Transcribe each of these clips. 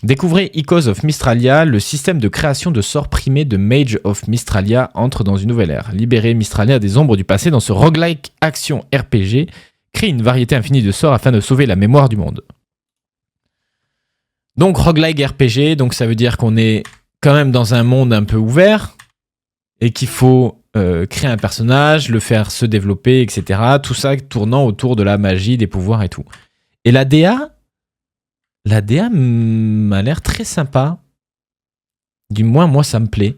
Découvrez Echoes of Mystralia, le système de création de sorts primés de Mage of Mystralia entre dans une nouvelle ère. Libérez Mystralia des ombres du passé dans ce roguelike action RPG. Crée une variété infinie de sorts afin de sauver la mémoire du monde. Donc roguelike RPG, donc ça veut dire qu'on est quand même dans un monde un peu ouvert et qu'il faut créer un personnage, le faire se développer, etc. Tout ça tournant autour de la magie, des pouvoirs et tout. Et la DA m'a l'air très sympa. Du moins, moi, ça me plaît.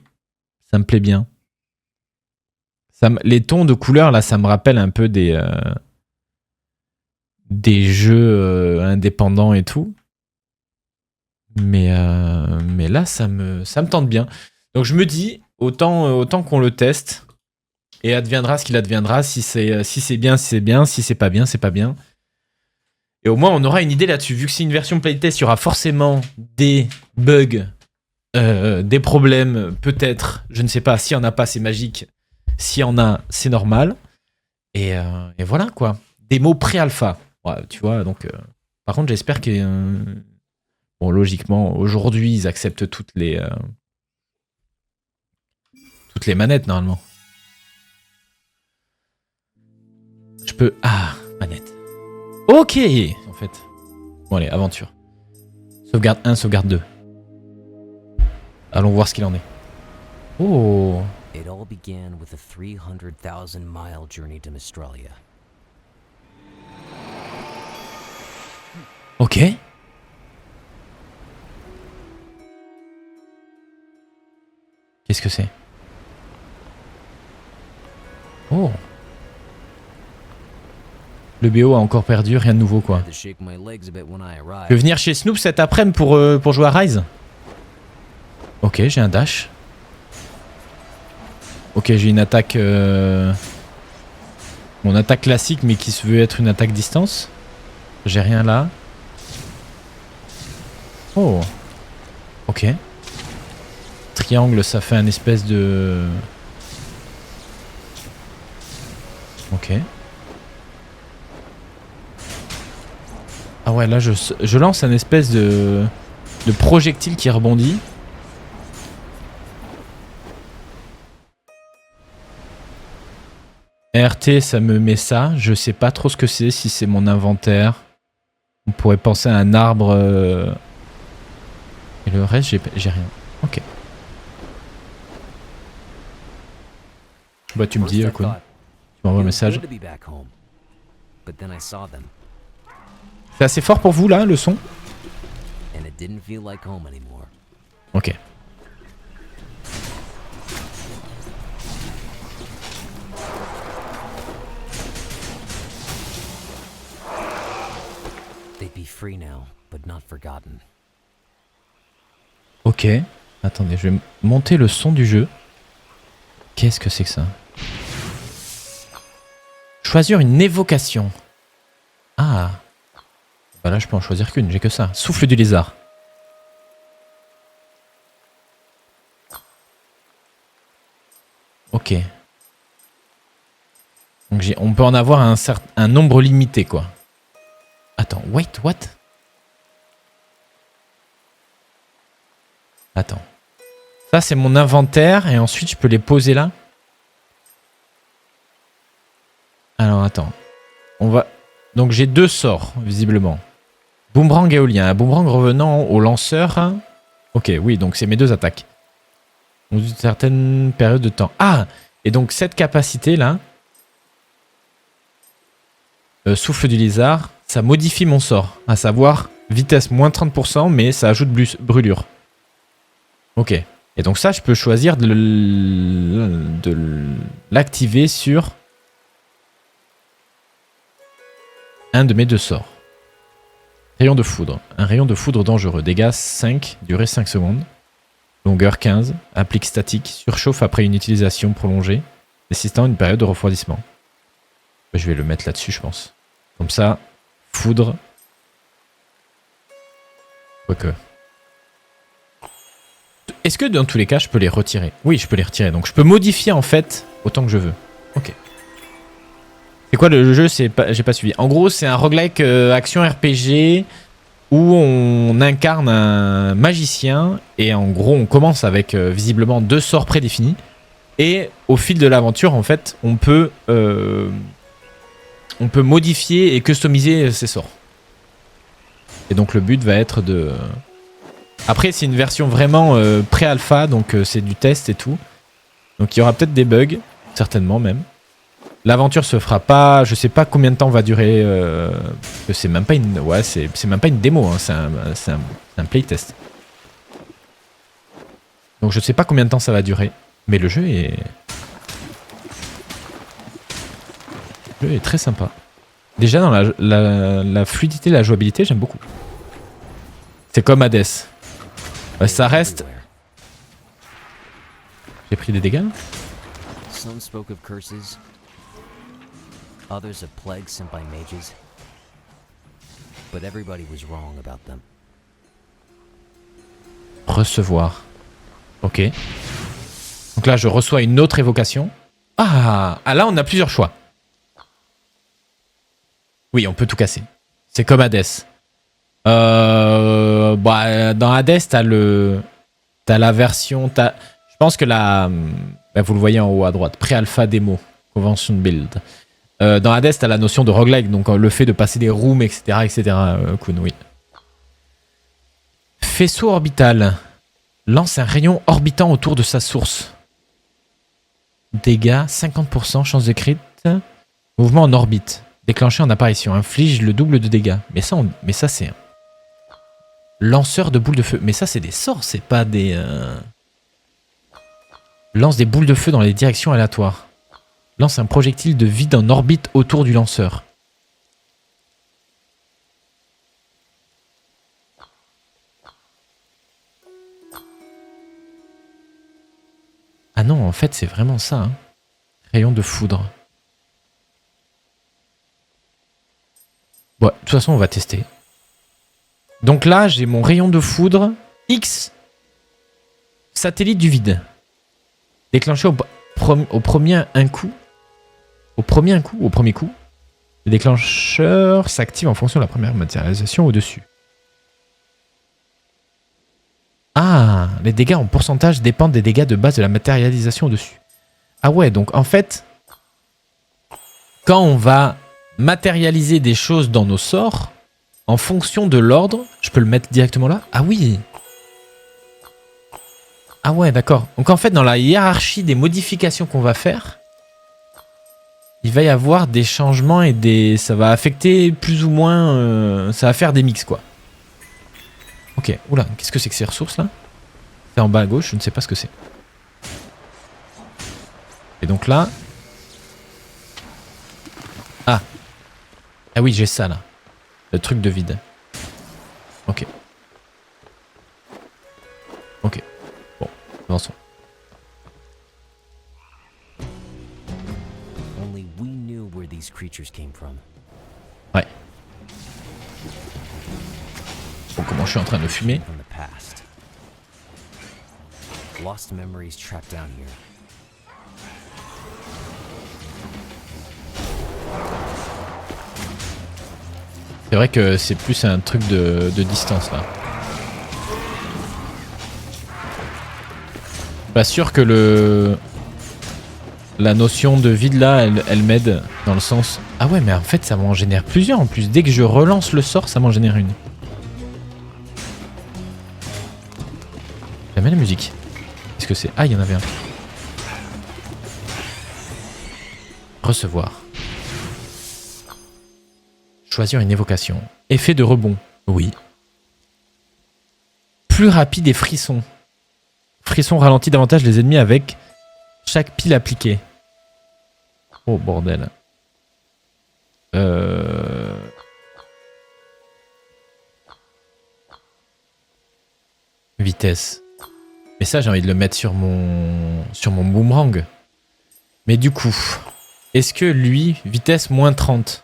Ça me plaît bien. Les tons de couleurs, là, ça me rappelle un peu des indépendants et tout. Mais là, ça me tente bien. Donc, je me dis, autant qu'on le teste, et adviendra ce qu'il adviendra. Si c'est bien, c'est bien. Si c'est pas bien, c'est pas bien. Et au moins, on aura une idée là-dessus. Vu que c'est une version playtest, il y aura forcément des bugs, des problèmes, peut-être. Je ne sais pas. S'il n'y en a pas, c'est magique. S'il y en a, c'est normal. Et voilà, quoi. Des mots pré-alpha. Ouais, tu vois, donc... par contre, j'espère que... bon, logiquement, aujourd'hui, ils acceptent toutes les manettes, normalement. Je peux... Ah, manette. Ok, en fait. Bon, allez, aventure. Sauvegarde 1, sauvegarde 2. Allons voir ce qu'il en est. Oh. It all began with a 300,000-mile journey to Mystralia. Ok. Qu'est-ce que c'est? Oh. Le BO a encore perdu, rien de nouveau quoi. Je vais venir chez Snoop cet après-midi pour jouer à Rise. Ok, j'ai un dash. Ok, j'ai une attaque... Mon attaque classique mais qui se veut être une attaque distance. J'ai rien là. Oh. Ok. Triangle, ça fait un espèce de... Ok. Ah ouais, là je lance un espèce de projectile qui rebondit. RT, ça me met ça. Je sais pas trop ce que c'est, si c'est mon inventaire. On pourrait penser à un arbre. Et le reste, j'ai rien. Ok. Bah tu me dis, quoi. Tu m'envoies un message. C'est assez fort pour vous là, le son? Ok. Ok. Attendez, je vais monter le son du jeu. Qu'est-ce que c'est que ça? Choisir une évocation. Ah. Bah là, je peux en choisir qu'une, j'ai que ça. Souffle du lézard. Ok. Donc on peut en avoir un nombre limité, quoi. Attends, wait, what? Attends. Ça, c'est mon inventaire, et ensuite, je peux les poser là. Alors, attends. On va... Donc, j'ai 2 sorts, visiblement. Boomerang éolien. Un boomerang revenant au lanceur. Ok, oui, donc c'est mes 2 attaques. Dans une certaine période de temps. Ah! Et donc, cette capacité-là... souffle du lézard, ça modifie mon sort. À savoir, vitesse moins 30%, mais ça ajoute brûlure. Ok. Et donc ça, je peux choisir de l'activer sur un de mes 2 sorts. Rayon de foudre. Un rayon de foudre dangereux. Dégâts 5, durée 5 secondes. Longueur 15. Applique statique. Surchauffe après une utilisation prolongée. Nécessitant une période de refroidissement. Je vais le mettre là-dessus, je pense. Comme ça, foudre. Quoique. Est-ce que dans tous les cas, je peux les retirer? Oui, je peux les retirer. Donc je peux modifier en fait autant que je veux. Ok. C'est quoi le jeu? J'ai pas suivi. En gros, c'est un roguelike action RPG où on incarne un magicien et en gros on commence avec visiblement 2 sorts prédéfinis et au fil de l'aventure en fait on peut modifier et customiser ces sorts. Et donc le but va être de... Après c'est une version vraiment pré-alpha donc c'est du test et tout. Donc il y aura peut-être des bugs, certainement même. L'aventure se fera pas, je sais pas combien de temps va durer, que c'est même pas une, ouais, c'est même pas une démo, hein, c'est un playtest. Donc je sais pas combien de temps ça va durer, mais le jeu est très sympa. Déjà dans la fluidité, la jouabilité, j'aime beaucoup. C'est comme Hades. Ouais, ça reste. J'ai pris des dégâts. Some spoke of curses, others of plagues sent by mages, but everybody was wrong about them. Recevoir. Ok. Donc là, je reçois une autre évocation. Ah, là, on a plusieurs choix. Oui, on peut tout casser. C'est comme Hades. Dans Hades, t'as la version... Je pense que vous le voyez en haut à droite. Pré-alpha démo. Convention build. Dans Hades, t'as la notion de roguelike. Donc le fait de passer des rooms, etc. etc. Kun, oui. Faisceau orbital. Lance un rayon orbitant autour de sa source. Dégâts, 50%. Chance de crit. Mouvement en orbite. Déclenché en apparition. Inflige le double de dégâts. Mais ça c'est... Lanceur de boules de feu. Mais ça c'est des sorts, c'est pas des... Lance des boules de feu dans les directions aléatoires. Lance un projectile de vide en orbite autour du lanceur. Ah non, en fait c'est vraiment ça. Hein. Rayon de foudre. Bon, de toute façon on va tester. Donc là, j'ai mon rayon de foudre X satellite du vide. Déclenché au premier coup. Au premier coup. Le déclencheur s'active en fonction de la première matérialisation au-dessus. Ah, les dégâts en pourcentage dépendent des dégâts de base de la matérialisation au-dessus. Ah ouais, donc en fait, quand on va matérialiser des choses dans nos sorts, en fonction de l'ordre, je peux le mettre directement là? Ah oui. Ah ouais, d'accord. Donc en fait, dans la hiérarchie des modifications qu'on va faire, il va y avoir des changements et des... Ça va affecter plus ou moins... ça va faire des mix, quoi. Ok, oula, qu'est-ce que c'est que ces ressources, là? C'est en bas à gauche, je ne sais pas ce que c'est. Et donc là... Ah. Ah oui, j'ai ça, là. Le truc de vide. Ok. Ok. Bon, avançons. Only we knew where these creatures came from. Ouais. Bon, comment je suis en train de fumer. From the past. Lost memories trapped down here. C'est vrai que c'est plus un truc de distance là. Pas sûr que la notion de vide là, elle m'aide dans le sens... Ah ouais, mais en fait ça m'en génère plusieurs en plus. Dès que je relance le sort, ça m'en génère une. J'aime bien la musique. Qu'est-ce que c'est? Ah, il y en avait un. Recevoir. Choisir une évocation. Effet de rebond. Oui. Plus rapide et frisson. Frisson ralentit davantage les ennemis avec chaque pile appliquée. Oh bordel. Vitesse. Mais ça j'ai envie de le mettre sur mon boomerang. Mais du coup, est-ce que lui, vitesse moins 30.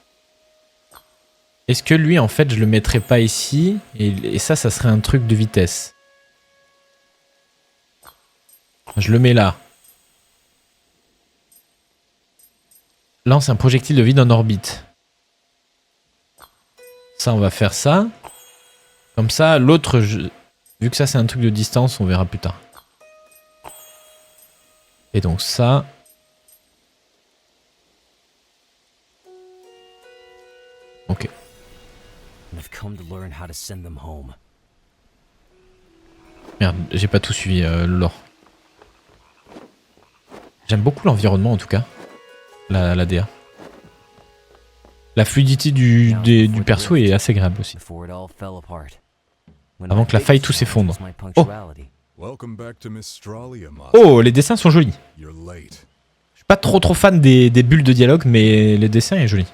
Est-ce que lui, en fait, je le mettrais pas ici et ça serait un truc de vitesse. Je le mets là. Lance un projectile de vide en orbite. Ça, on va faire ça. Comme ça, l'autre, vu que ça c'est un truc de distance, on verra plus tard. Et donc ça... Ok. Merde, j'ai pas tout suivi le lore. J'aime beaucoup l'environnement en tout cas. La DA. La fluidité du perso est assez agréable aussi. Avant que la faille tout s'effondre. Oh. Oh, les dessins sont jolis. Je suis pas trop fan des bulles de dialogue, mais les dessins sont jolis.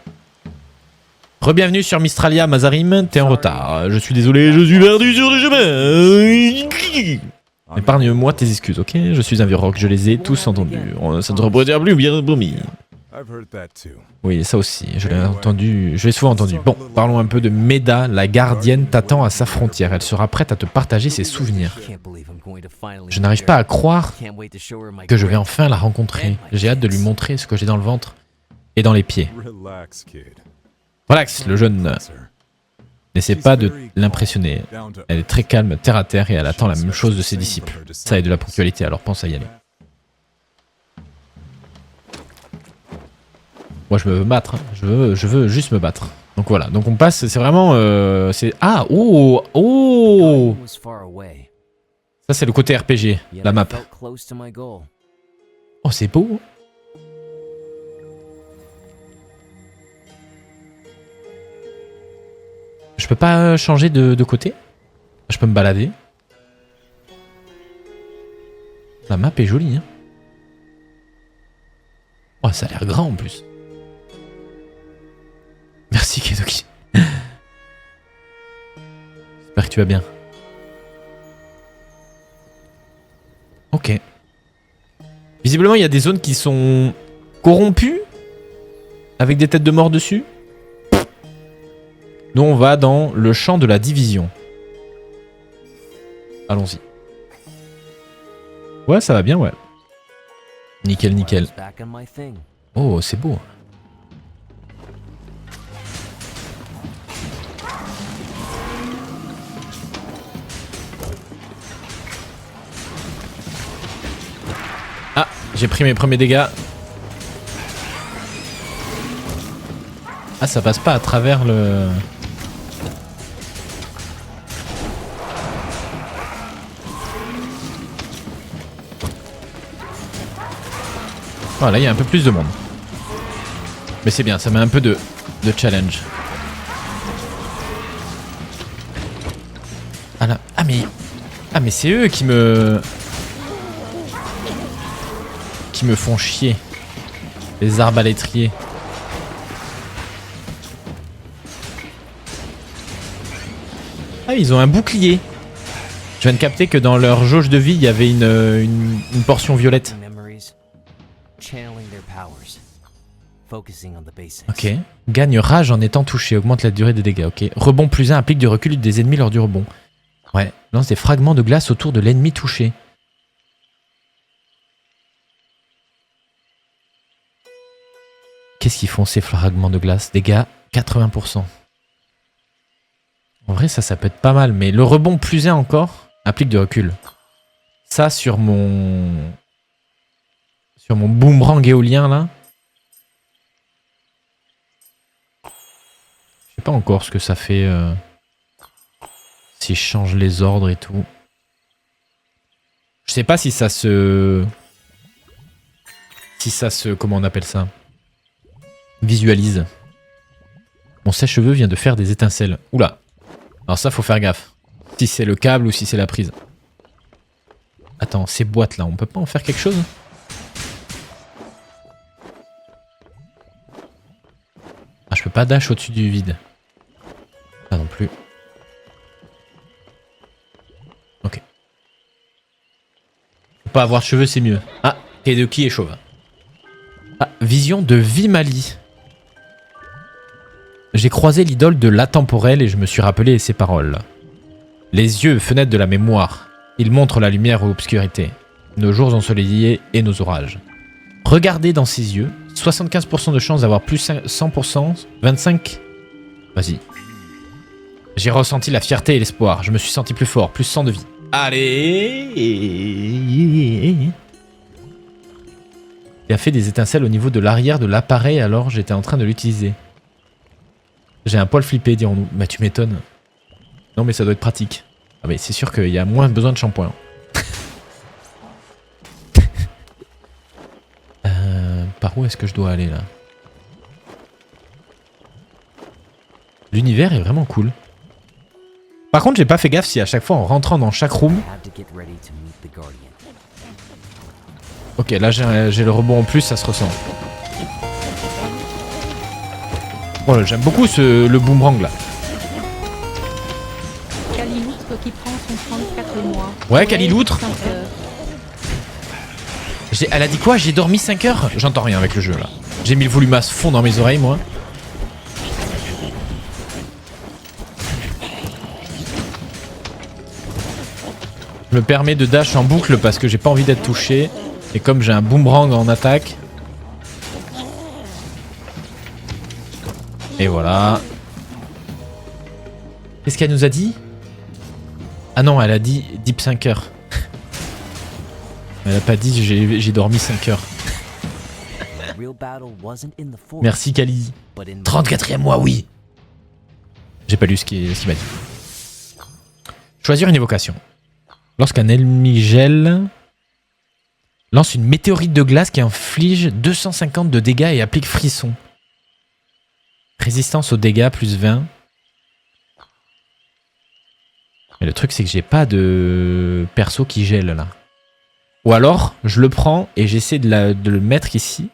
Re-bienvenue sur Mystralia, Mazarim, t'es en retard. Je suis désolé, je suis perdu sur le chemin. Épargne-moi tes excuses, ok? Je suis un vieux roc, je les ai tous entendus. Ça ne se reproduira plus, bien promis. Oui, ça aussi, je l'ai entendu, je l'ai souvent entendu. Bon, parlons un peu de Meda, la gardienne t'attend à sa frontière. Elle sera prête à te partager ses souvenirs. Je n'arrive pas à croire que je vais enfin la rencontrer. J'ai hâte de lui montrer ce que j'ai dans le ventre et dans les pieds. Relax, le jeune. N'essaie pas de l'impressionner. Elle est très calme, terre à terre, et elle attend la même chose de ses disciples. Ça est de la ponctualité, alors pense à y aller. Moi je me veux battre, hein. je veux juste me battre. Donc voilà, donc on passe, c'est vraiment... Ah, oh, oh. Ça c'est le côté RPG, la map. Oh c'est beau. Je peux pas changer de côté? Je peux me balader? La map est jolie, hein. Oh, ça a l'air grand en plus. Merci Kedoki. J'espère que tu vas bien. Ok. Visiblement, il y a des zones qui sont corrompues, avec des têtes de mort dessus. Nous, on va dans le champ de la division. Allons-y. Ouais, ça va bien, ouais. Nickel, nickel. Oh, c'est beau. Ah, j'ai pris mes premiers dégâts. Ah, ça passe pas à travers le... Voilà, il y a un peu plus de monde. Mais c'est bien, ça met un peu de challenge. Ah là, ah mais c'est eux qui me font chier. Les arbalétriers. Ah, ils ont un bouclier. Je viens de capter que dans leur jauge de vie, il y avait une portion violette. Ok. Gagne rage en étant touché. Augmente la durée des dégâts. Ok. Rebond +1 applique du recul des ennemis lors du rebond. Ouais. Lance des fragments de glace autour de l'ennemi touché. Qu'est-ce qu'ils font ces fragments de glace? Dégâts 80%. En vrai, ça peut être pas mal. Mais le rebond +1 encore applique du recul. Ça sur mon boomerang éolien là. Je sais pas encore ce que ça fait si je change les ordres et tout. Je sais pas si ça se... Comment on appelle ça? Visualise. Mon sèche-cheveux vient de faire des étincelles. Oula. Alors ça, faut faire gaffe. Si c'est le câble ou si c'est la prise. Attends, ces boîtes là, on peut pas en faire quelque chose? Ah, je peux pas dash au-dessus du vide. Ah non plus. Ok. Faut pas avoir de cheveux, c'est mieux. Ah, Kedoki est chauve. Ah, vision de Vimali. J'ai croisé l'idole de l'intemporel et je me suis rappelé ses paroles. Les yeux, fenêtres de la mémoire. Ils montrent la lumière ou l'obscurité. Nos jours ensoleillés et nos orages. Regardez dans ses yeux. 75% de chance d'avoir plus 100%. 25. Vas-y. J'ai ressenti la fierté et l'espoir. Je me suis senti plus fort, plus 100 de vie. Allez. Il a fait des étincelles au niveau de l'arrière de l'appareil alors j'étais en train de l'utiliser. J'ai un poil flippé, dirons-nous. Bah tu m'étonnes. Non mais ça doit être pratique. Ah mais c'est sûr qu'il y a moins besoin de shampoing. Par où est-ce que je dois aller là? L'univers est vraiment cool. Par contre j'ai pas fait gaffe si à chaque fois en rentrant dans chaque room... Ok là j'ai le rebond en plus, ça se ressent. Oh, j'aime beaucoup le boomerang là. Caliloutre qui prend son 34 mois. Ouais, Caliloutre. Elle a dit quoi? J'ai dormi 5 heures? J'entends rien avec le jeu là. J'ai mis le volume à fond dans mes oreilles moi. Je me permets de dash en boucle parce que j'ai pas envie d'être touché. Et comme j'ai un boomerang en attaque. Et voilà. Qu'est-ce qu'elle nous a dit? Ah non, elle a dit Deep 5 heures. Elle a pas dit j'ai dormi 5 heures. Merci Kali. 34e mois, oui. J'ai pas lu ce qu'il m'a dit. Choisir une évocation. Lorsqu'un ennemi gèle, lance une météorite de glace qui inflige 250 de dégâts et applique frisson. Résistance aux dégâts plus 20. Mais le truc c'est que j'ai pas de perso qui gèle là. Ou alors je le prends et j'essaie de le mettre ici.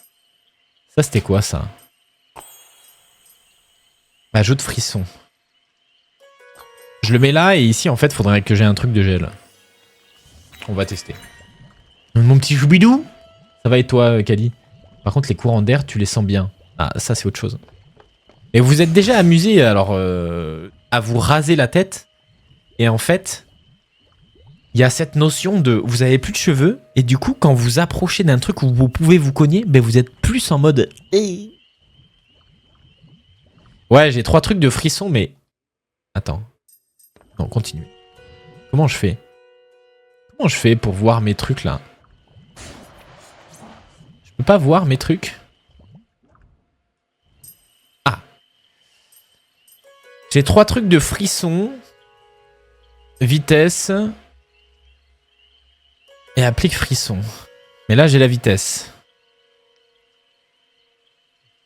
Ça c'était quoi ça? Ajoute frisson. Je le mets là et ici en fait faudrait que j'ai un truc de gel. On va tester. Mon petit choubidou. Ça va et toi Kali? Par contre les courants d'air tu les sens bien. Ah ça c'est autre chose. Et vous êtes déjà amusé alors à vous raser la tête. Et en fait, il y a cette notion de vous avez plus de cheveux et du coup quand vous approchez d'un truc où vous pouvez vous cogner, ben vous êtes plus en mode ouais, j'ai 3 trucs de frisson mais attends. Non, continue. Comment je fais? Comment je fais pour voir mes trucs là? Je peux pas voir mes trucs. Ah. J'ai 3 trucs de frisson. Vitesse. Et applique frisson. Mais là j'ai la vitesse.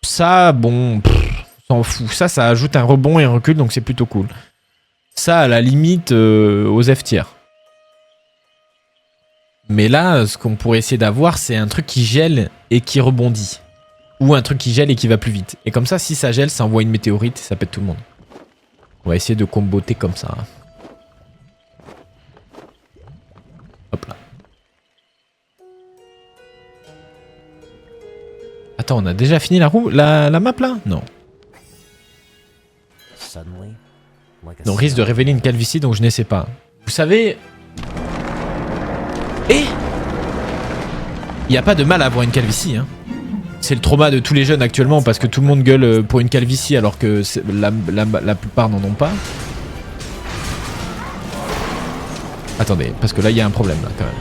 Ça, bon, on s'en fout. Ça ajoute un rebond et un recul, donc c'est plutôt cool. Ça, à la limite, aux F tiers. Mais là, ce qu'on pourrait essayer d'avoir, c'est un truc qui gèle et qui rebondit. Ou un truc qui gèle et qui va plus vite. Et comme ça, si ça gèle, ça envoie une météorite et ça pète tout le monde. On va essayer de comboter comme ça. Hop là. Attends, on a déjà fini la map là? Non. On risque de révéler une calvitie donc je n'essaie pas. Vous savez... Eh, il n'y a pas de mal à avoir une calvitie. Hein. C'est le trauma de tous les jeunes actuellement parce que tout le monde gueule pour une calvitie alors que la plupart n'en ont pas. Attendez, parce que là il y a un problème là quand même.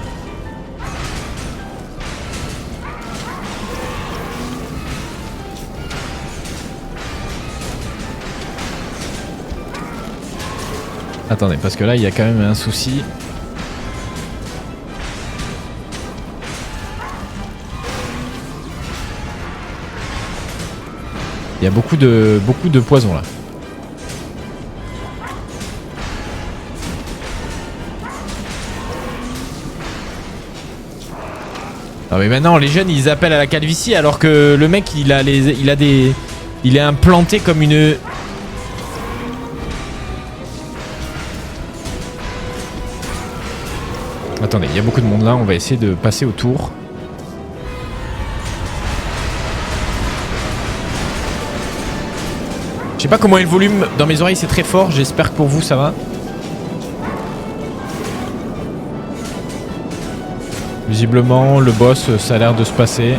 Attendez, parce que là il y a quand même un souci. Il y a beaucoup de poison là. Non mais maintenant les jeunes ils appellent à la calvitie alors que le mec il est implanté comme une... Attendez, il y a beaucoup de monde là, on va essayer de passer autour. Je sais pas comment est le volume, dans mes oreilles c'est très fort, j'espère que pour vous ça va. Visiblement le boss ça a l'air de se passer.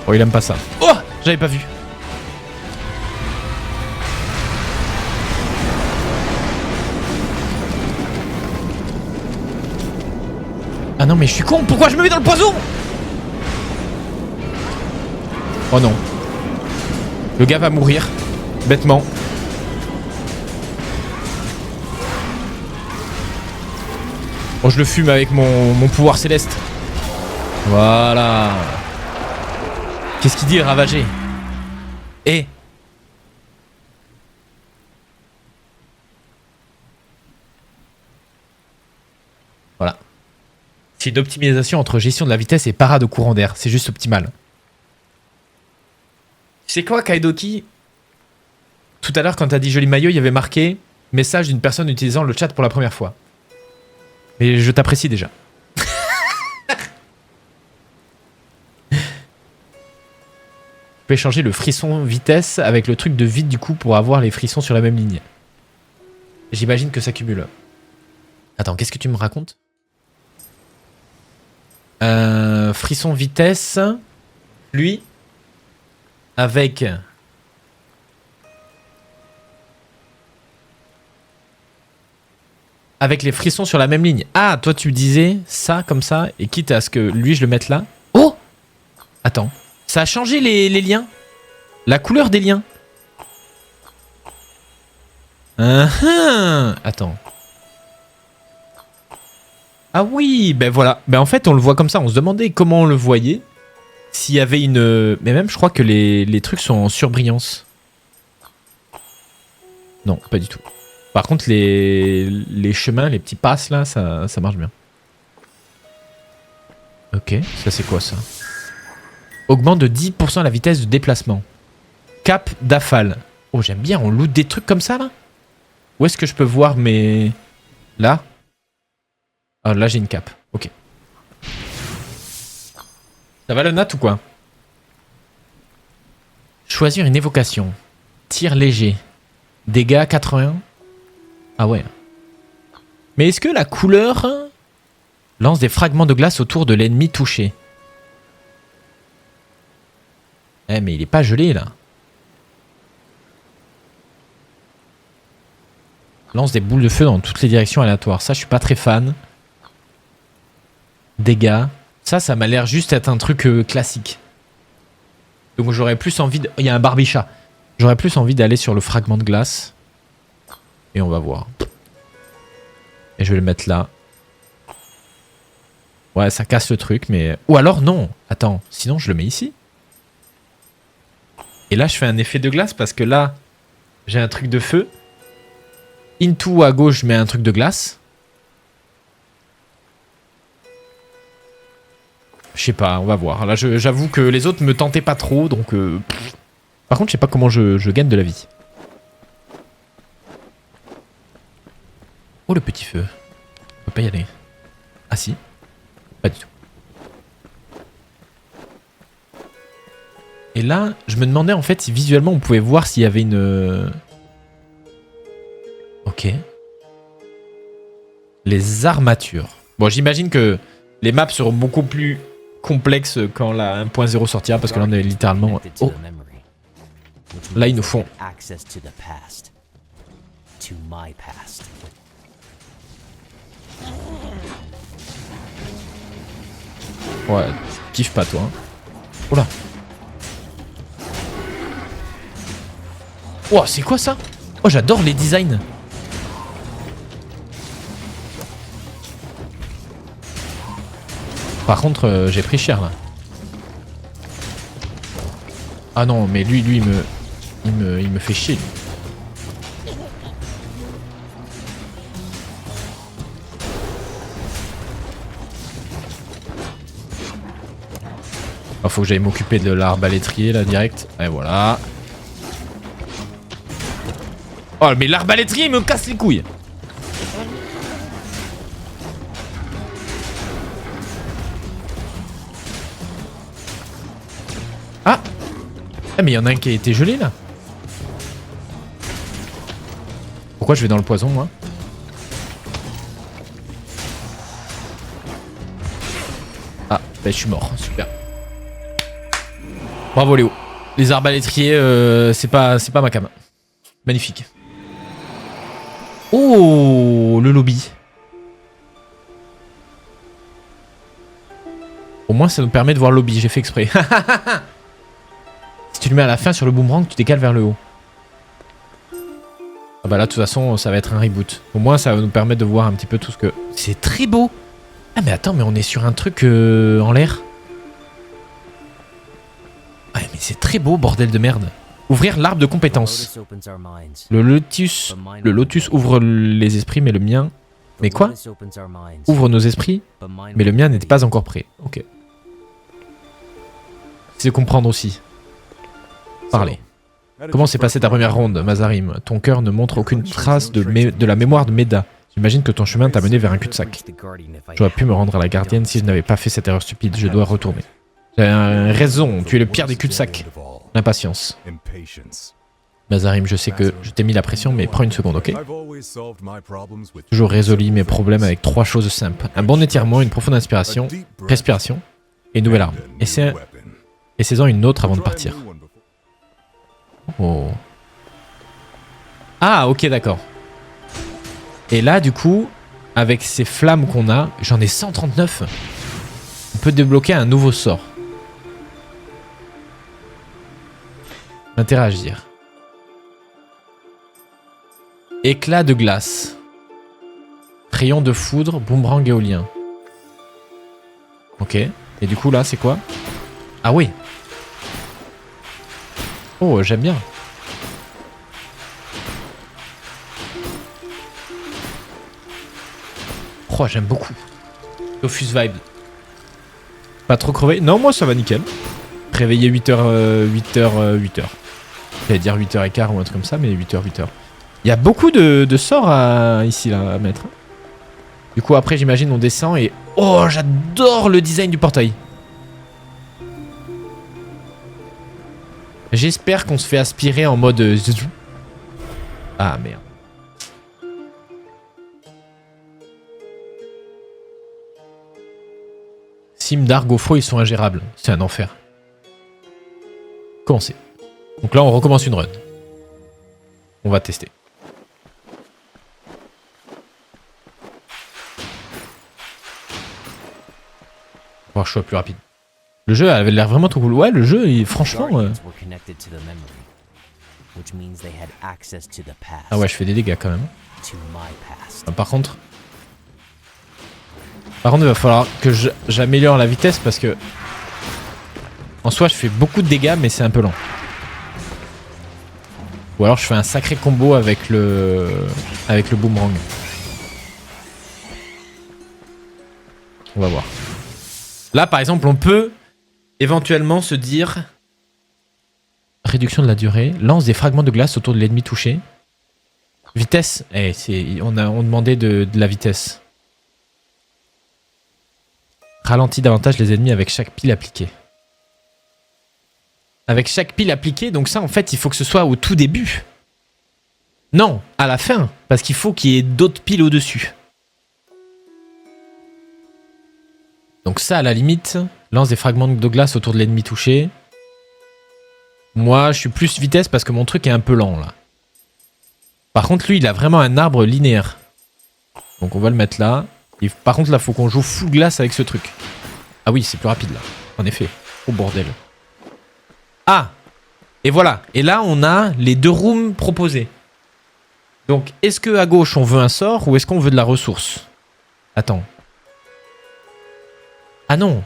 Oh, il aime pas ça. Oh, j'avais pas vu. Ah non, mais je suis con. Pourquoi je me mets dans le poison? Oh non. Le gars va mourir. Bêtement. Oh, je le fume avec mon pouvoir céleste. Voilà. Qu'est-ce qu'il dit, le ravagé? Eh. Voilà. C'est une optimisation entre gestion de la vitesse et parade au courant d'air. C'est juste optimal. Tu sais quoi, Kaidoki? Tout à l'heure, quand t'as dit joli maillot, il y avait marqué message d'une personne utilisant le chat pour la première fois. Mais je t'apprécie déjà. Je peux échanger le frisson vitesse avec le truc de vide du coup pour avoir les frissons sur la même ligne. J'imagine que ça cumule. Attends, qu'est-ce que tu me racontes? Frisson vitesse. Lui. Avec... Avec les frissons sur la même ligne. Ah, toi tu disais ça comme ça, et quitte à ce que lui je le mette là. Oh! Attends. Ça a changé les liens. La couleur des liens. Attends. Ah oui, ben voilà. Ben en fait on le voit comme ça, on se demandait comment on le voyait. S'il y avait une... Mais même je crois que les trucs sont en surbrillance. Non, pas du tout. Par contre les chemins, les petits passes là, ça marche bien. Ok, ça c'est quoi ça? Augmente de 10% la vitesse de déplacement. Cap d'Afal. Oh j'aime bien, on loot des trucs comme ça là? Où est-ce que je peux voir mes... Là? Ah là j'ai une cape, ok. Ça va le nat ou quoi? Choisir une évocation. Tir léger. Dégâts 81. Ah ouais. Mais est-ce que la couleur lance des fragments de glace autour de l'ennemi touché? Eh mais il est pas gelé là. Lance des boules de feu dans toutes les directions aléatoires. Ça je suis pas très fan. Dégâts. Ça m'a l'air juste être un truc classique. Donc j'aurais plus envie de... Il y a un barbicha. J'aurais plus envie d'aller sur le fragment de glace. Et on va voir. Et je vais le mettre là. Ouais, ça casse le truc, mais... Ou alors non. Attends, sinon je le mets ici. Et là, je fais un effet de glace parce que là, j'ai un truc de feu. Into à gauche, je mets un truc de glace. Je sais pas, on va voir. Là, j'avoue que les autres me tentaient pas trop, donc... Par contre, je sais pas comment je gagne de la vie. Oh, le petit feu. On peut pas y aller. Ah si. Pas du tout. Et là, je me demandais en fait si visuellement on pouvait voir s'il y avait une... Ok. Les armatures. Bon, j'imagine que les maps seront beaucoup plus complexes quand la 1.0 sortira, parce que là on est littéralement... Oh. Là, ils nous font... Ouais, kiffe pas toi. Hein. Oula. Oh, c'est quoi ça? Oh, j'adore les designs. Par contre, j'ai pris cher là. Ah non, mais lui, il me fait chier. Lui. Oh, faut que j'aille m'occuper de l'arbalétrier là direct. Et voilà. Oh, mais l'arbalétrier il me casse les couilles. Ah. Ah mais il y en a un qui a été gelé là. Pourquoi je vais dans le poison moi? Ah, bah je suis mort, super. Bravo Léo. Les arbalétriers, c'est pas ma cam. Magnifique. Oh, le lobby. Au moins, ça nous permet de voir le lobby. J'ai fait exprès. Si tu le mets à la fin sur le boomerang, tu décales vers le haut. Ah bah là, de toute façon, ça va être un reboot. Au moins, ça va nous permettre de voir un petit peu tout ce que... C'est très beau. Ah mais attends, mais on est sur un truc en l'air. Ah mais c'est très beau, bordel de merde. Ouvrir l'arbre de compétences. Le lotus ouvre les esprits, mais le mien... Mais quoi? Ouvre nos esprits, mais le mien n'était pas encore prêt. Ok. C'est comprendre aussi. Parler. Comment s'est passée ta première ronde, Mazarim? Ton cœur ne montre aucune trace de la mémoire de Meda. J'imagine que ton chemin t'a mené vers un cul-de-sac. J'aurais pu me rendre à la gardienne si je n'avais pas fait cette erreur stupide. Je dois retourner. J'ai raison, tu es le pire des cul-de-sac. L'impatience. Mazarim, je sais que je t'ai mis la pression, mais prends une seconde, ok? Toujours résolu mes problèmes avec 3 choses simples. Un bon étirement, une profonde inspiration, respiration et une nouvelle arme. Essaie-en une autre avant de partir. Oh. Ah, ok, d'accord. Et là, du coup, avec ces flammes qu'on a, j'en ai 139. On peut débloquer un nouveau sort. Interagir. Éclat de glace. Rayon de foudre, boomerang éolien. Ok. Et du coup, là, c'est quoi? Ah oui. Oh, j'aime bien. Oh, j'aime beaucoup. Dofus vibe. Pas trop crevé? Non, moi, ça va nickel. Réveillé 8h. J'allais dire 8h15 ou un truc comme ça, mais 8h. Il y a beaucoup de sorts ici, là, à mettre. Du coup, après, j'imagine, on descend et... Oh, j'adore le design du portail. J'espère qu'on se fait aspirer en mode... Ah, merde. Sim, Dark, Gofro, ils sont ingérables. C'est un enfer. Commencer. Donc là, on recommence une run. On va tester. Voir que je sois plus rapide. Le jeu avait l'air vraiment trop cool. Ouais, le jeu, franchement... Ah ouais, je fais des dégâts quand même. Par contre, il va falloir que j'améliore la vitesse parce que... En soi, je fais beaucoup de dégâts, mais c'est un peu lent. Ou alors, je fais un sacré combo avec le boomerang. On va voir. Là, par exemple, on peut éventuellement se dire... Réduction de la durée. Lance des fragments de glace autour de l'ennemi touché. Vitesse. On demandait de la vitesse. Ralentit davantage les ennemis avec chaque pile appliquée. Avec chaque pile appliquée, donc ça, en fait, il faut que ce soit au tout début. Non, à la fin. Parce qu'il faut qu'il y ait d'autres piles au-dessus. Donc ça, à la limite, lance des fragments de glace autour de l'ennemi touché. Moi, je suis plus vitesse parce que mon truc est un peu lent, là. Par contre, lui, il a vraiment un arbre linéaire. Donc on va le mettre là. Et par contre, là, faut qu'on joue full glace avec ce truc. Ah oui, c'est plus rapide, là. En effet. Oh, bordel. Ah! Et voilà. Et là, on a les 2 rooms proposés. Donc, est-ce que à gauche, on veut un sort ou est-ce qu'on veut de la ressource? Attends. Ah non.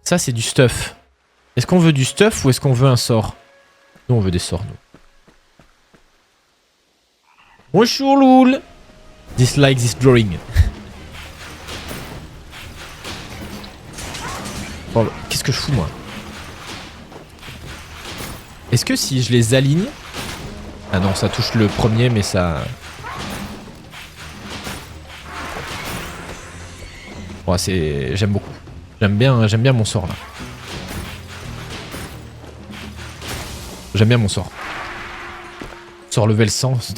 Ça, c'est du stuff. Est-ce qu'on veut du stuff ou est-ce qu'on veut un sort? Nous, on veut des sorts, nous. Bonjour, Loul. Dislike this drawing. Oh, qu'est-ce que je fous, moi? Est-ce que si je les aligne... Ah non, ça touche le premier, mais ça... Oh, c'est... J'aime beaucoup. J'aime bien mon sort, là. J'aime bien mon sort. Sort level 100.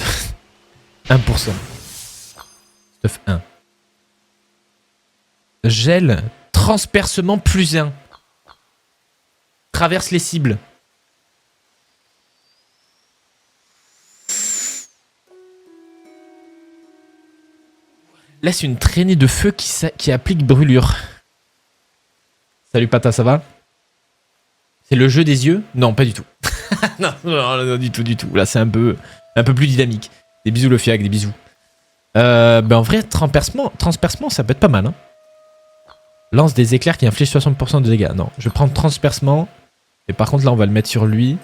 1%. Stuff 1. Gel. Transpercement plus 1. traverse les cibles. Laisse une traînée de feu qui applique brûlure. Salut Pata, ça va? C'est le jeu des yeux? Non, pas du tout. non, du tout. Là, c'est un peu plus dynamique. Des bisous le fiac, des bisous. En vrai, transpercement, ça peut être pas mal. Hein. Lance des éclairs qui infligent 60% de dégâts. Non, je vais prendre transpercement. Et par contre, là, on va le mettre sur lui.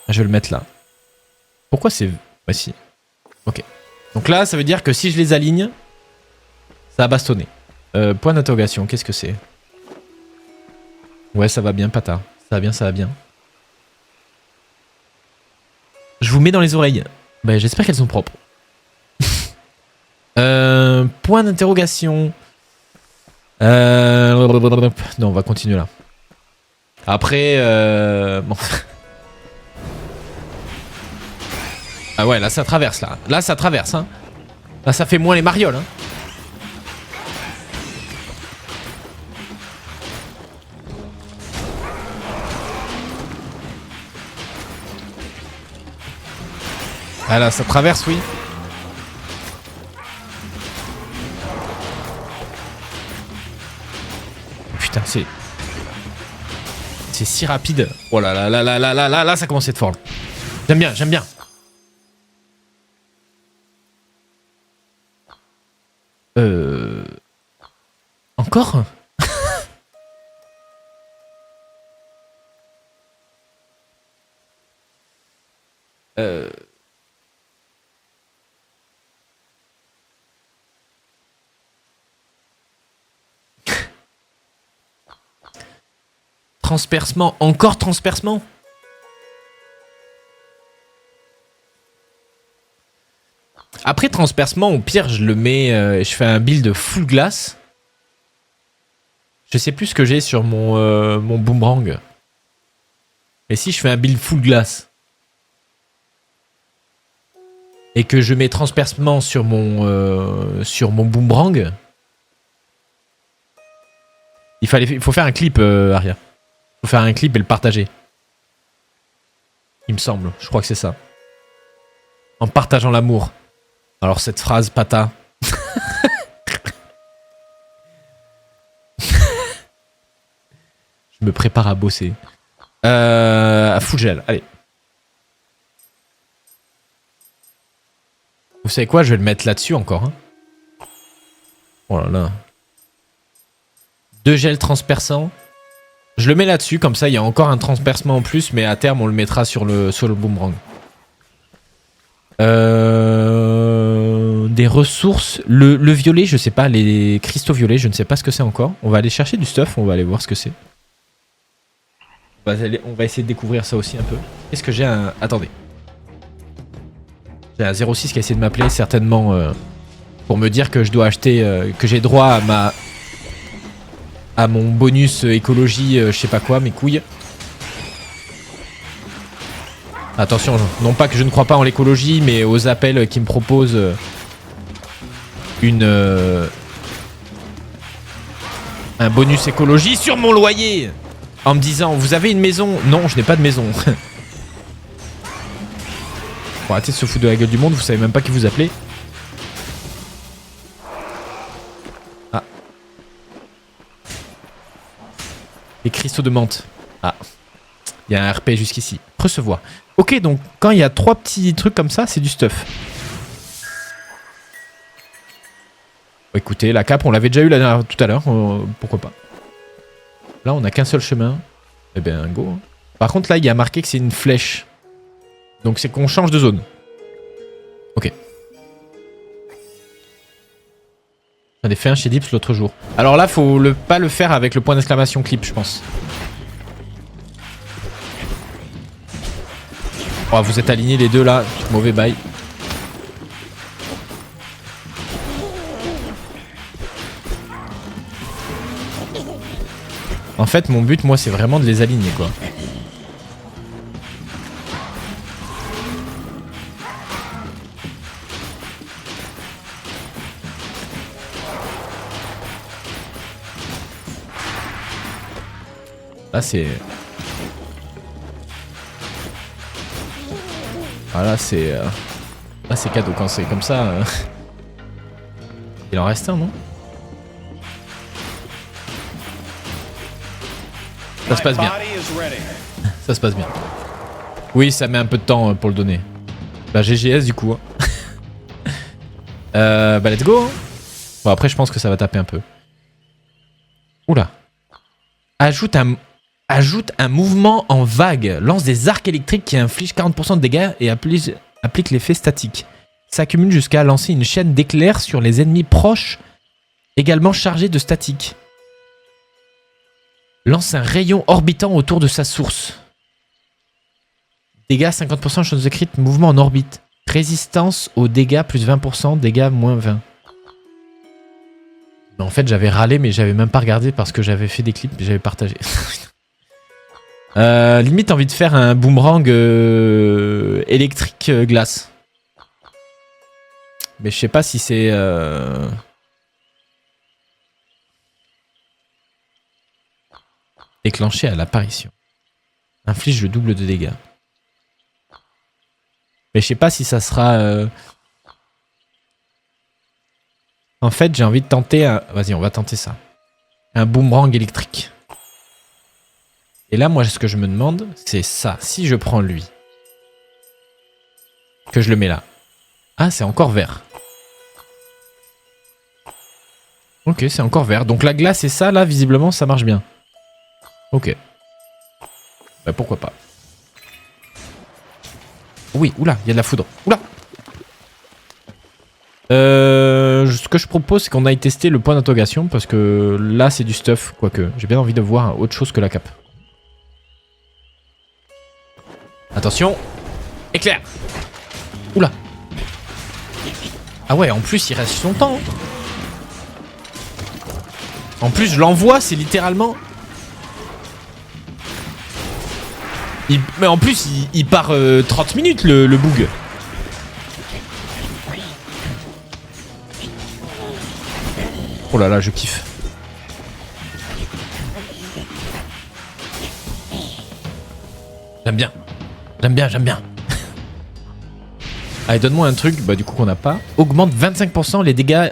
Je vais le mettre là. Pourquoi c'est... Bah si. Ok. Donc là, ça veut dire que si je les aligne, ça va bastonner. Point d'interrogation, qu'est-ce que c'est? Ouais, ça va bien, Pata. Ça va bien. Je vous mets dans les oreilles. Bah, j'espère qu'elles sont propres. Point d'interrogation. Non, on va continuer là. Après, bon. Ah ouais, là ça traverse là. Là ça traverse hein. Là ça fait moins les marioles hein. Ah là ça traverse oui. Putain c'est si rapide. Oh là là là là là là là là ça commence à être fort là. J'aime bien. Encore Transpercement, encore transpercement. Après transpercement, au pire, je le mets, je fais un build full glace. Je sais plus ce que j'ai sur mon boomerang. Et si je fais un build full glace et que je mets transpercement sur mon boomerang, il faut faire un clip, Aria. Il faut faire un clip et le partager. Il me semble, je crois que c'est ça. En partageant l'amour. Alors cette phrase, Pata. Je me prépare à bosser. À full gel, allez. Vous savez quoi, je vais le mettre là-dessus encore. Hein. Oh là là. 2 gels transperçants. Je le mets là-dessus, comme ça il y a encore un transpercement en plus, mais à terme on le mettra sur le boomerang. Des ressources. Le violet, je sais pas, les cristaux violets, je ne sais pas ce que c'est encore. On va aller chercher du stuff, on va aller voir ce que c'est. On va essayer de découvrir ça aussi un peu. Est-ce que j'ai un... Attendez. J'ai un 06 qui a essayé de m'appeler, certainement pour me dire que je dois acheter... que j'ai droit à mon bonus écologie, je sais pas quoi, mes couilles. Attention, non pas que je ne crois pas en l'écologie, mais aux appels qui me proposent un bonus écologie sur mon loyer. En me disant, vous avez une maison? Non, je n'ai pas de maison. Bon, arrêtez de se foutre de la gueule du monde, vous savez même pas qui vous appelez. Ah. Les cristaux de menthe. Ah. Il y a un RP jusqu'ici. Recevoir. Ok, donc quand il y a 3 petits trucs comme ça, c'est du stuff. Écoutez, la cape, on l'avait déjà eu tout à l'heure. Pourquoi pas. Là, on n'a qu'un seul chemin. Eh bien, go. Hein. Par contre, là, il y a marqué que c'est une flèche. Donc, c'est qu'on change de zone. Ok. J'en ai fait un chez Dips l'autre jour. Alors là, faut pas le faire avec le point d'exclamation clip, je pense. Oh, vous êtes alignés les deux là. Mauvais bail. En fait, mon but, moi, c'est vraiment de les aligner, quoi. Là, c'est... Ah, là, c'est... Là, c'est cadeau quand c'est comme ça. Il en reste un, non? Ça se passe bien. Ça se passe bien. Oui, ça met un peu de temps pour le donner. Bah, GGS du coup. Bah, let's go. Bon, après, je pense que ça va taper un peu. Oula. Ajoute un mouvement en vague. Lance des arcs électriques qui infligent 40% de dégâts et applique l'effet statique. S'accumule jusqu'à lancer une chaîne d'éclairs sur les ennemis proches, également chargés de statique. Lance un rayon orbitant autour de sa source. Dégâts 50%, chose écrite, mouvement en orbite. Résistance aux dégâts plus 20%, dégâts moins 20. Mais en fait, j'avais râlé, mais j'avais même pas regardé parce que j'avais fait des clips et j'avais partagé. Limite envie de faire un boomerang électrique glace. Mais je sais pas si c'est... Déclenché à l'apparition. Inflige le double de dégâts. Mais je sais pas si ça sera... En fait, j'ai envie de tenter un... Vas-y, on va tenter ça. Un boomerang électrique. Et là, moi, ce que je me demande, c'est ça. Si je prends lui, que je le mets là. Ah, c'est encore vert. Ok, c'est encore vert. Donc la glace et ça, là, visiblement, ça marche bien. Ok. Bah, pourquoi pas. Oui, oula, il y a de la foudre. Oula. Ce que je propose, c'est qu'on aille tester le point d'interrogation parce que là, c'est du stuff. Quoique, j'ai bien envie de voir autre chose que la cape. Attention. Éclair. Oula. Ah ouais, en plus, il reste son temps. En plus, je l'envoie, c'est littéralement... Mais en plus, il part 30 minutes, le boug. Oh là là, je kiffe. J'aime bien. J'aime bien, j'aime bien. Allez, donne-moi un truc, bah du coup qu'on n'a pas. Augmente 25% les dégâts.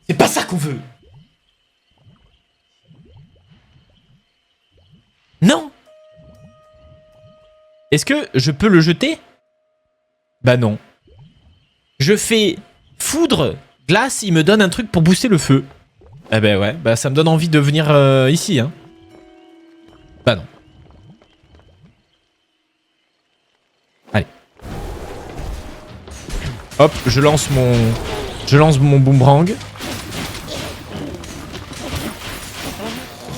C'est pas ça qu'on veut. Non. Est-ce que je peux le jeter? Bah non. Je fais foudre, glace, il me donne un truc pour booster le feu. Eh ben ouais, bah ça me donne envie de venir ici, hein. Bah non. Allez. Hop, je lance mon boomerang.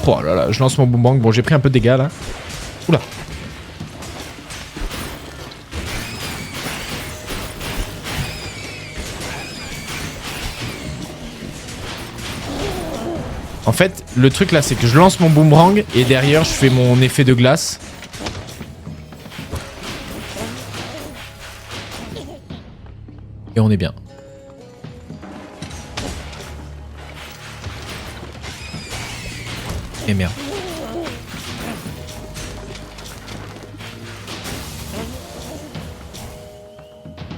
Oh là là, je lance mon boomerang. Bon, j'ai pris un peu de dégâts là. Oula. En fait, le truc là, c'est que je lance mon boomerang et derrière, je fais mon effet de glace. Et on est bien. Et merde.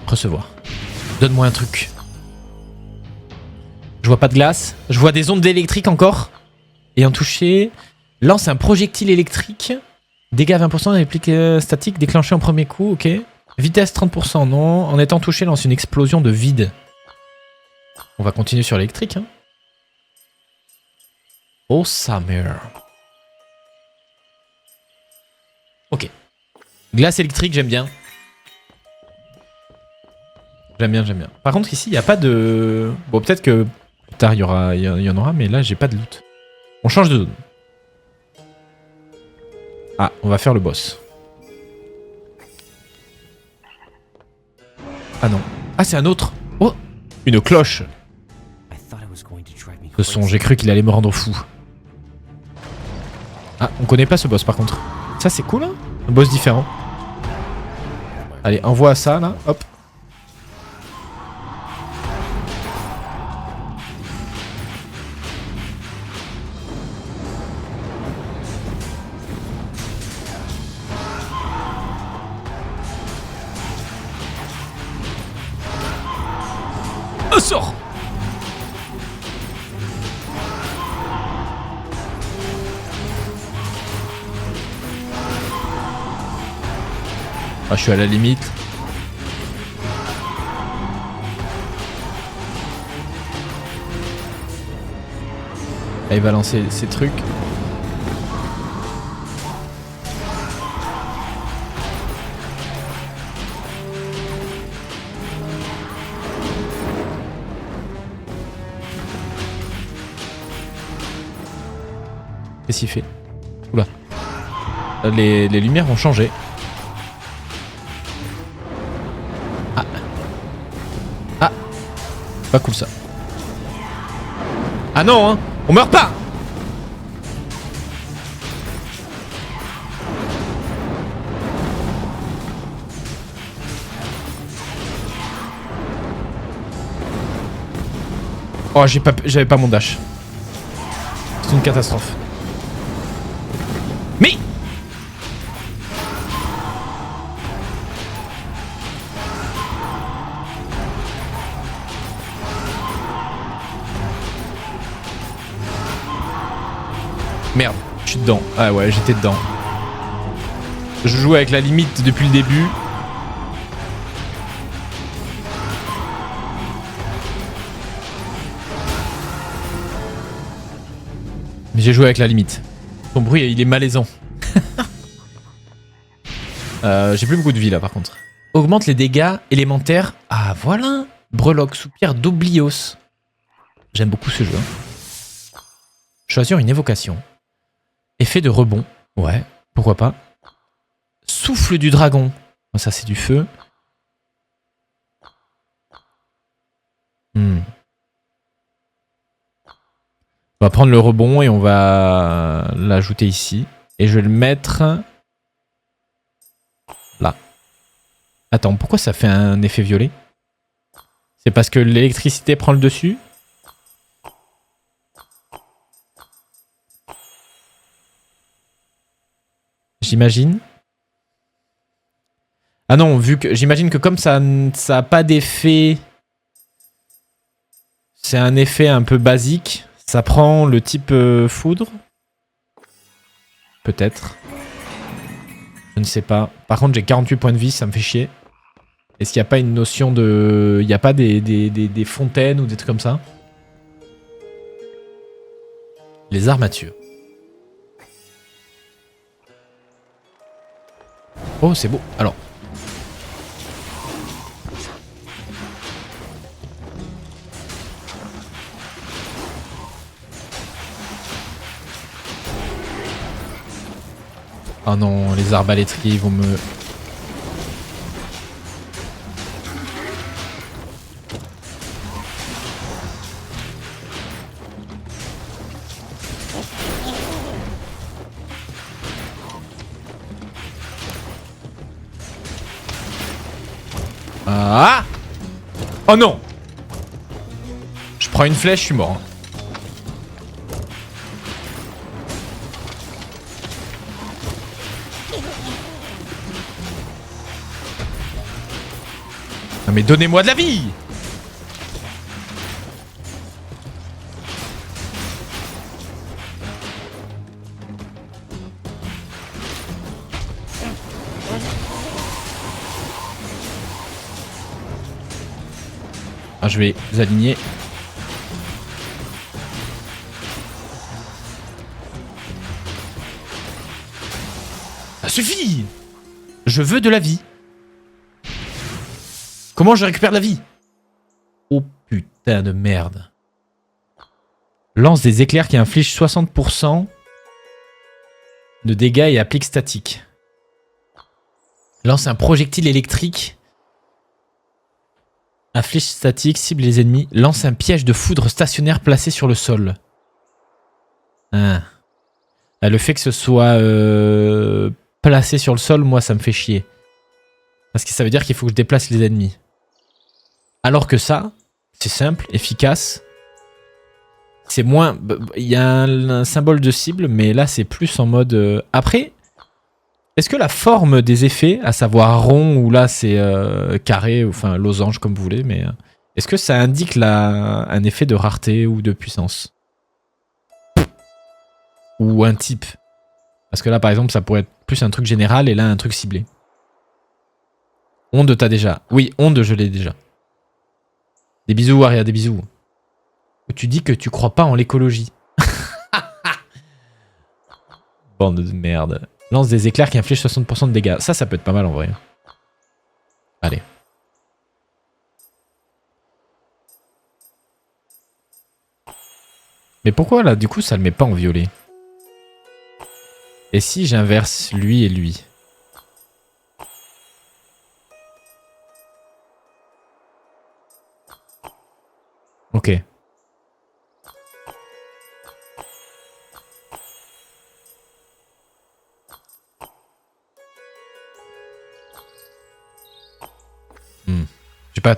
Recevoir. Donne-moi un truc. Je vois pas de glace. Je vois des ondes électriques encore. Et un toucher. Lance un projectile électrique. Dégâts 20%, réplique statique déclenché en premier coup. Ok. Vitesse 30%, non. En étant touché, lance une explosion de vide. On va continuer sur l'électrique. Hein. Oh, Summer. Ok. Glace électrique, j'aime bien. J'aime bien, j'aime bien. Par contre, ici, il n'y a pas de... Bon, peut-être que plus tard, il y en aura, mais là, j'ai pas de loot. On change de zone. Ah, on va faire le boss. Ah non. Ah, c'est un autre. Oh, une cloche. Ce son, j'ai cru qu'il allait me rendre fou. Ah, on connaît pas ce boss par contre. Ça, c'est cool, hein. Un boss différent. Allez, envoie ça, là. Hop. Sors. Ah, je suis à la limite. Là, il va lancer ses trucs. Qu'est-ce qu'il fait? Oula. Les lumières vont changer. Ah. Ah. Pas cool ça. Ah non, hein. On meurt pas. Oh, j'avais pas mon dash. C'est une catastrophe. Mais merde, je suis dedans. Ah ouais, j'étais dedans. Je joue avec la limite depuis le début. Mais j'ai joué avec la limite. Ton bruit, il est malaisant. J'ai plus beaucoup de vie là par contre. Augmente les dégâts élémentaires. Ah voilà. Breloque, soupir d'Oblios. J'aime beaucoup ce jeu. Choisir une évocation. Effet de rebond. Ouais, pourquoi pas. Souffle du dragon. Ça c'est du feu. On va prendre le rebond et on va l'ajouter ici. Et je vais le mettre là. Attends, pourquoi ça fait un effet violet? C'est parce que l'électricité prend le dessus? J'imagine. Ah non, vu que j'imagine que comme ça a pas d'effet, c'est un effet un peu basique. Ça prend le type foudre? Peut-être. Je ne sais pas. Par contre, j'ai 48 points de vie, ça me fait chier. Est-ce qu'il n'y a pas une notion de... Il n'y a pas des fontaines ou des trucs comme ça? Les armatures. Oh, c'est beau. Alors... Oh non, les arbalétriers vont me... Ah! Oh non! Je prends une flèche, je suis mort. Non mais donnez-moi de la vie! Ah, je vais vous aligner. Ça suffit! Je veux de la vie. Comment je récupère de la vie? Oh putain de merde. Lance des éclairs qui infligent 60% de dégâts et applique statique. Lance un projectile électrique. Inflige statique, cible les ennemis. Lance un piège de foudre stationnaire placé sur le sol. Ah. Le fait que ce soit placé sur le sol, moi ça me fait chier. Parce que ça veut dire qu'il faut que je déplace les ennemis. Alors que ça, c'est simple, efficace. C'est moins... Il y a un symbole de cible, mais là c'est plus en mode... Après, est-ce que la forme des effets, à savoir rond ou là c'est carré, enfin losange comme vous voulez, mais Est-ce que ça indique un effet de rareté ou de puissance? Ou un type? Parce que là, par exemple, ça pourrait être plus un truc général et là, un truc ciblé. Onde, t'as déjà. Oui, onde, je l'ai déjà. Des bisous, Aria, des bisous. Tu dis que tu crois pas en l'écologie. Bande de merde. Lance des éclairs qui infligent 60% de dégâts. Ça peut être pas mal en vrai. Allez. Mais pourquoi là, du coup, ça le met pas en violet? Et si j'inverse lui et lui? Ok.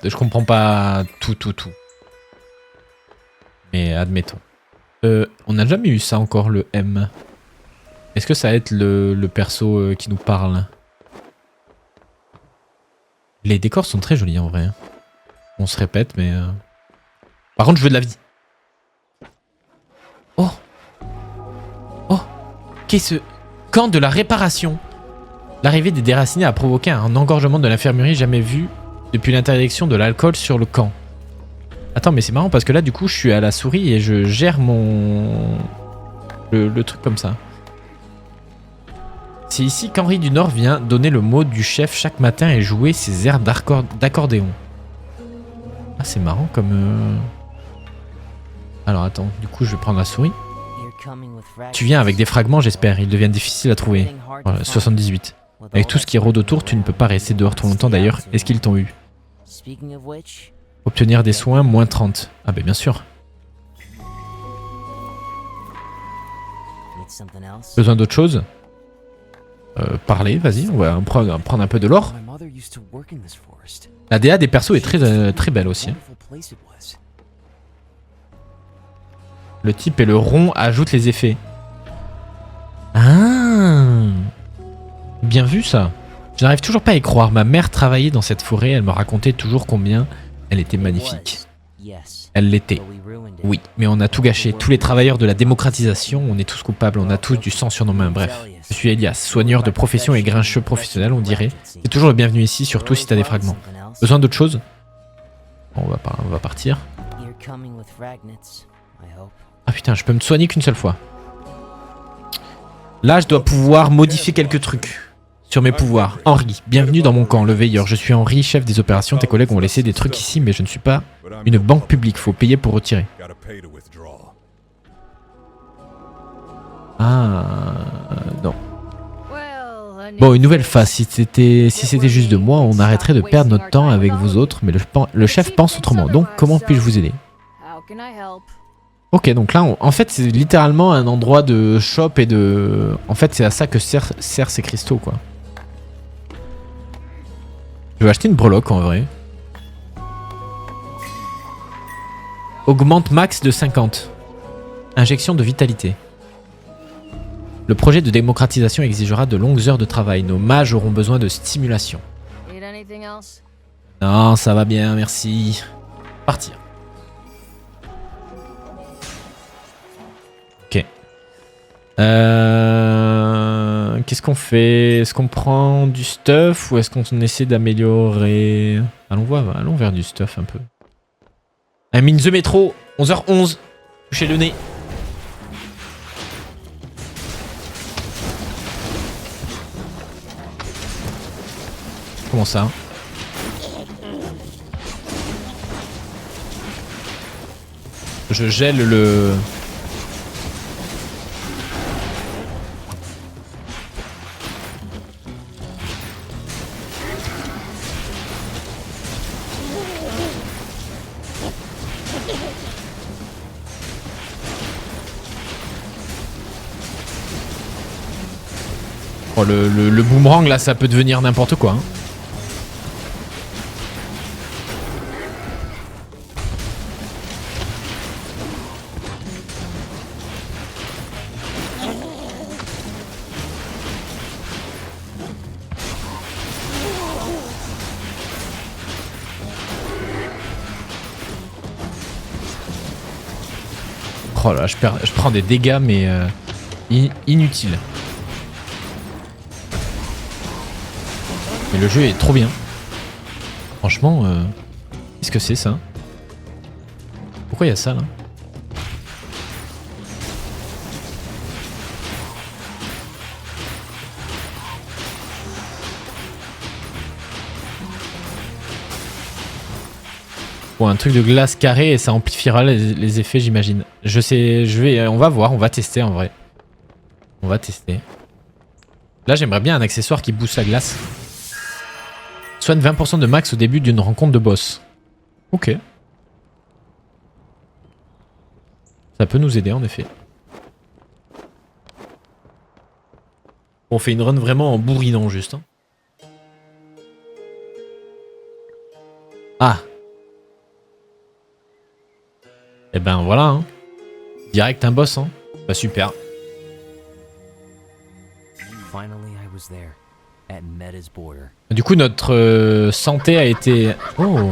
Je comprends pas tout. Mais admettons. On n'a jamais eu ça encore, le M. Est-ce que ça va être le perso qui nous parle? Les décors sont très jolis en vrai. On se répète, mais... Par contre, je veux de la vie. Oh. Qu'est-ce... Camp de la réparation. L'arrivée des déracinés a provoqué un engorgement de l'infirmerie jamais vu depuis l'interdiction de l'alcool sur le camp. Attends, mais c'est marrant parce que là, du coup, je suis à la souris et je gère mon... Le truc comme ça. C'est ici qu'Henri du Nord vient donner le mot du chef chaque matin et jouer ses airs d'accordéon. Ah, c'est marrant comme... Alors, attends, du coup, je vais prendre la souris. Tu viens avec des fragments, j'espère. Ils deviennent difficiles à trouver. Voilà, 78. Avec tout ce qui rôde autour, tu ne peux pas rester dehors trop longtemps d'ailleurs. Est-ce qu'ils t'ont eu? Obtenir des soins, moins 30. Ah bah bien sûr. Besoin d'autre chose? Parler, vas-y, on va prendre un peu de l'or. La DA des persos est très belle aussi. Hein. Le type et le rond ajoutent les effets. Ah, bien vu ça. Je n'arrive toujours pas à y croire. Ma mère travaillait dans cette forêt, elle me racontait toujours combien elle était magnifique. Elle l'était. Oui, mais on a tout gâché. Tous les travailleurs de la démocratisation, on est tous coupables, on a tous du sang sur nos mains. Bref, je suis Elias, soigneur de profession et grincheux professionnel, on dirait. C'est toujours le bienvenu ici, surtout si t'as des fragments. Besoin d'autre chose? Bon, on va partir. Ah putain, je peux me soigner qu'une seule fois. Là, je dois pouvoir modifier quelques trucs sur mes pouvoirs. Henri, bienvenue dans mon camp, le veilleur. Je suis Henri, chef des opérations. Tes collègues ont laissé des trucs ici, mais je ne suis pas une banque publique. Faut payer pour retirer. Ah, non. Bon, une nouvelle phase. Si c'était juste de moi, on arrêterait de perdre notre temps avec vous autres, mais le chef pense autrement. Donc, comment puis-je vous aider? Ok, donc là, en fait, c'est littéralement un endroit de shop et de... En fait, c'est à ça que servent ces cristaux, quoi. Je vais acheter une breloque, en vrai. Augmente max de 50. Injection de vitalité. Le projet de démocratisation exigera de longues heures de travail. Nos mages auront besoin de stimulation. Non, ça va bien, merci. Partir. Ok. Qu'est-ce qu'on fait? Est-ce qu'on prend du stuff ou est-ce qu'on essaie d'améliorer? Allons vers du stuff un peu. I'm in the métro, 11h11. Touchez le nez. Comment ça? Je gèle le... Oh, le boomerang là, ça peut devenir n'importe quoi. Hein. Oh là, je prends des dégâts, mais inutiles. Mais le jeu est trop bien. Franchement, qu'est-ce que c'est ça? Pourquoi il y a ça là? Bon, un truc de glace carré et ça amplifiera les effets, j'imagine. Je sais, on va voir, on va tester en vrai. On va tester. Là, j'aimerais bien un accessoire qui booste la glace. Soigne 20% de max au début d'une rencontre de boss. Ok. Ça peut nous aider en effet. On fait une run vraiment en bourrinant juste. Hein. Ah. Et ben voilà. Hein. Direct un boss. Hein. Bah super. Du coup notre santé a été... Oh.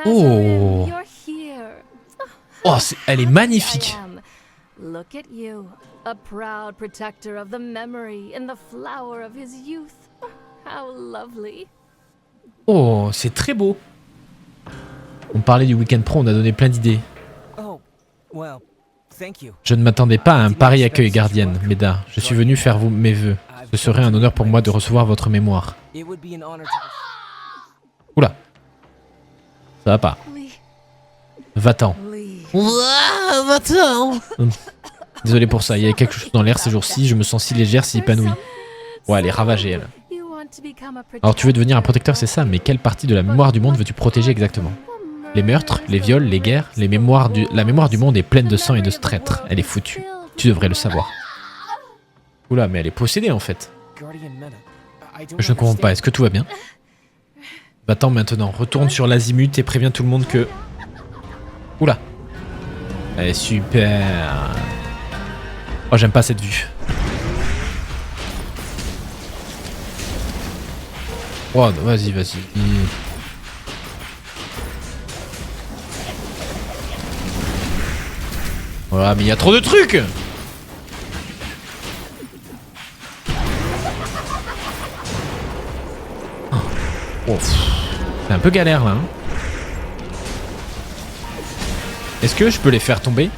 Oh. Oh, elle est magnifique. Look at you, a proud protector of the memory in the flower of his youth. How lovely. Oh, c'est très beau. On parlait du Week-end Pro, on a donné plein d'idées. Je ne m'attendais pas à un pareil accueil, gardienne, Meda. Je suis venu faire mes vœux. Ce serait un honneur pour moi de recevoir votre mémoire. Oula. Ça va pas. Va-t'en. Va-t'en. Désolé pour ça, il y a quelque chose dans l'air ces jours-ci, je me sens si légère, si épanouie. Ouais, elle est ravagée, elle. Alors tu veux devenir un protecteur, c'est ça, mais quelle partie de la mémoire du monde veux-tu protéger exactement? Les meurtres, les viols, les guerres, la mémoire du monde est pleine de sang et de traîtres. Elle est foutue. Tu devrais le savoir. Oula, mais elle est possédée en fait. Je ne comprends pas, est-ce que tout va bien? Va-t'en maintenant, retourne sur l'azimut et préviens tout le monde que... Oula. Elle est super. Oh, j'aime pas cette vue. Oh, vas-y, vas-y. Voilà, mais il y a trop de trucs. Oh, c'est un peu galère là. Hein. Est-ce que je peux les faire tomber?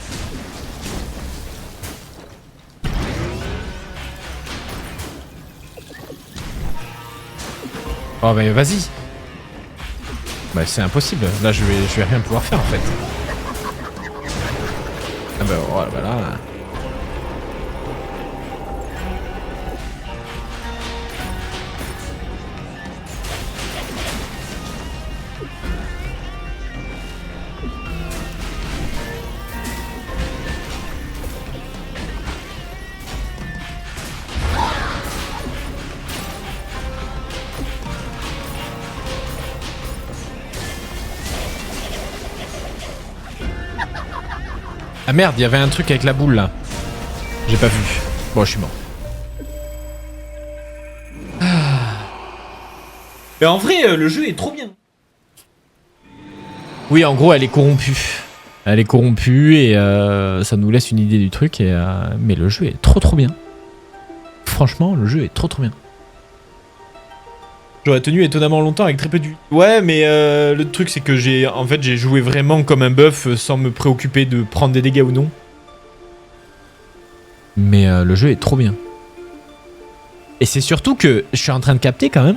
Oh bah vas-y. Bah c'est impossible. Là je vais rien pouvoir faire en fait. Ah bah voilà. Ah merde, il y avait un truc avec la boule là. J'ai pas vu. Bon, je suis mort. Mais en vrai, le jeu est trop bien. Oui, en gros, elle est corrompue. Elle est corrompue et ça nous laisse une idée du truc. Mais le jeu est trop bien. Franchement, le jeu est trop bien. J'aurais tenu étonnamment longtemps avec très peu de vie. Ouais, mais le truc c'est que j'ai joué vraiment comme un buff sans me préoccuper de prendre des dégâts ou non. Mais le jeu est trop bien. Et c'est surtout que je suis en train de capter quand même.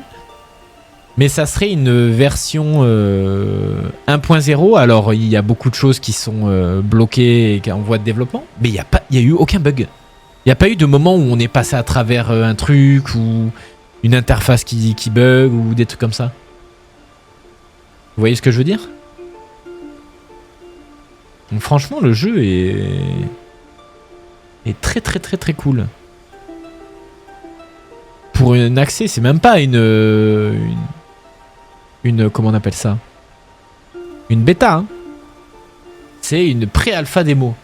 Mais ça serait une version 1.0. Alors il y a beaucoup de choses qui sont bloquées et en voie de développement. Mais il y a eu aucun bug. Il n'y a pas eu de moment où on est passé à travers un truc ou... une interface qui bug ou des trucs comme ça. Vous voyez ce que je veux dire? Donc franchement, le jeu est très cool. Pour un accès, c'est même pas une comment on appelle ça? Une bêta. Hein. C'est une pré-alpha démo.